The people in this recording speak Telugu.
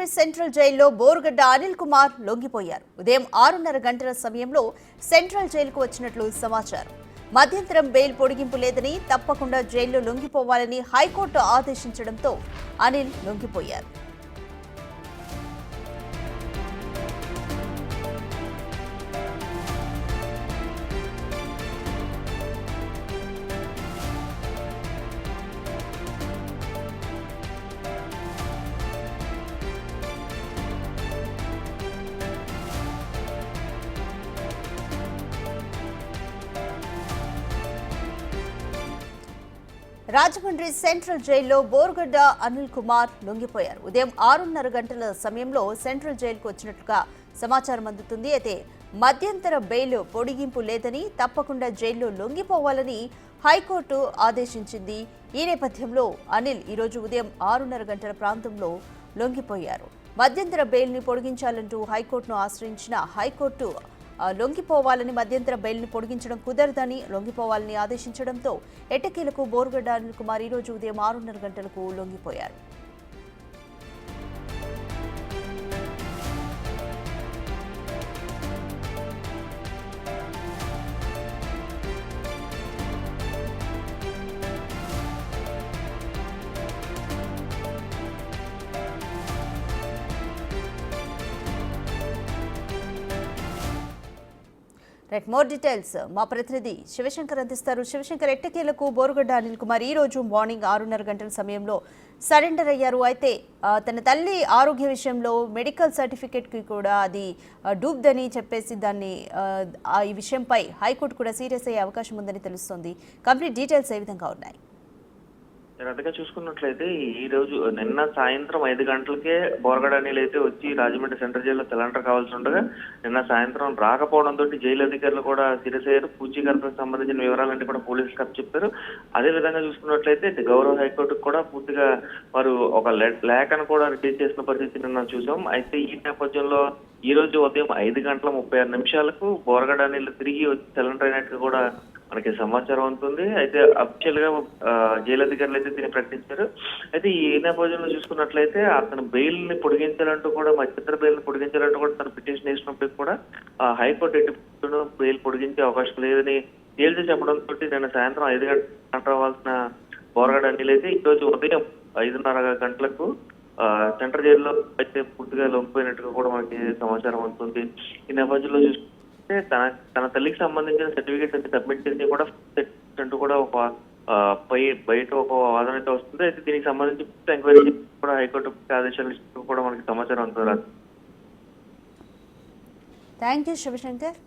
రాజమండ్రి సెంట్రల్ జైల్లో బోరుగడ్డ అనిల్ కుమార్ లొంగిపోయారు. ఉదయం 6:30 గంటల సమయంలో సెంట్రల్ జైలుకు వచ్చినట్లు సమాచారం. మధ్యంతరం బెయిల్ పొడిగింపు లేదని, తప్పకుండా జైల్లో లొంగిపోవాలని హైకోర్టు ఆదేశించడంతో అనిల్ లొంగిపోయారు. రాజమండ్రి సెంట్రల్ జైల్లో బోరుగడ్డ అనిల్ కుమార్ లొంగిపోయారు. ఉదయం 6:30 గంటల సమయంలో సెంట్రల్ జైలుకు వచ్చినట్లుగా సమాచారం అందుతుంది. అయితే మధ్యంతర బెయిల్ పొడిగింపు లేదని, తప్పకుండా జైల్లో లొంగిపోవాలని హైకోర్టు ఆదేశించింది. ఈ నేపథ్యంలో అనిల్ ఈరోజు ఉదయం 6:30 గంటల ప్రాంతంలో లొంగిపోయారు. మధ్యంతర బెయిల్ని పొడిగించాలంటూ హైకోర్టును ఆశ్రయించిన హైకోర్టు లొంగిపోవాలని, మధ్యంతర బెయిల్ని పొడిగించడం కుదరదని లొంగిపోవాలని ఆదేశించడంతో ఎట్టకేలకు బోరుగడ్డ అనిల్ కుమార్ ఈరోజు ఉదయం 6:30 గంటలకు లొంగిపోయారు. రైట్, మోర్ డీటెయిల్స్ మా ప్రతినిధి శివశంకర్ అందిస్తారు. శివశంకర్, ఎట్టకేలకు బోరుగడ్డ అనిల్ కుమార్ ఈ రోజు మార్నింగ్ 6:30 గంటల సమయంలో సరెండర్ అయ్యారు. అయితే తన తల్లి ఆరోగ్య విషయంలో మెడికల్ సర్టిఫికేట్కి కూడా అది డూబ్దని చెప్పేసి దాన్ని ఈ విషయంపై హైకోర్టు కూడా సీరియస్ అయ్యే అవకాశం ఉందని తెలుస్తోంది. కంప్లీట్ డీటెయిల్స్ ఏ విధంగా ఉన్నాయి? అదిగా చూసుకున్నట్లయితే ఈ రోజు నిన్న సాయంత్రం 5 గంటలకే బోరగడ్డ అనిల్ అయితే వచ్చి రాజమండ్రి సెంట్రల్ జైల్లో తెలంటర్ కావాల్సి ఉండగా నిన్న సాయంత్రం రాకపోవడంతో జైలు అధికారులు కూడా సీరియస్ అయ్యారు. పూచీకరణకు సంబంధించిన వివరాలన్నీ కూడా పోలీసులకు అప్పచెప్పారు. అదే విధంగా చూసుకున్నట్లయితే గౌరవ హైకోర్టుకు కూడా పూర్తిగా వారు ఒక లేఖను కూడా రిలీజ్ చేసిన పరిస్థితి నిన్న చూసాం. అయితే ఈ నేపథ్యంలో ఈ రోజు ఉదయం 5:36 బోరగడ్డ అనిల్ తిరిగి వచ్చి తెలంటర్ అయినట్టు కూడా మనకి సమాచారం ఉంటుంది. అయితే అఫీషియల్ గా జైలు అధికారులు అయితే దీన్ని ప్రకటించారు. అయితే ఈ నేపథ్యంలో చూసుకున్నట్లయితే అతను బెయిల్ ని పొడిగించాలంటూ కూడా, మధ్యంతర బెయిల్ ని పొడిగించాలంటూ కూడా తను పిటిషన్ వేసినప్పటికీ కూడా హైకోర్టు ఎటు బెయిల్ పొడిగించే అవకాశం లేదని తేల్చి చెప్పడంతో నిన్న సాయంత్రం 5 గంటలకు రావాల్సిన బోరగడ్డ అనిల్ అయితే ఈ రోజు ఉదయం 5:30 గంటలకు సెంట్రల్ జైల్లో అయితే పూర్తిగా లొంగిపోయినట్టుగా కూడా మనకి సమాచారం అందుతుంది. ఈ నేపథ్యంలో తన తల్లికి సంబంధించిన సర్టిఫికేట్స్ అన్ని సబ్మిట్ చేసి కూడా అంటూ కూడా ఒక బయట ఒక వాదన అయితే వస్తుంది. అయితే దీనికి సంబంధించి ఎంక్వైరీ కూడా హైకోర్టు ఆదేశాలు ఇస్తూ కూడా మనకి సమాచారం అందుతుంది. Thank you Shivshankar.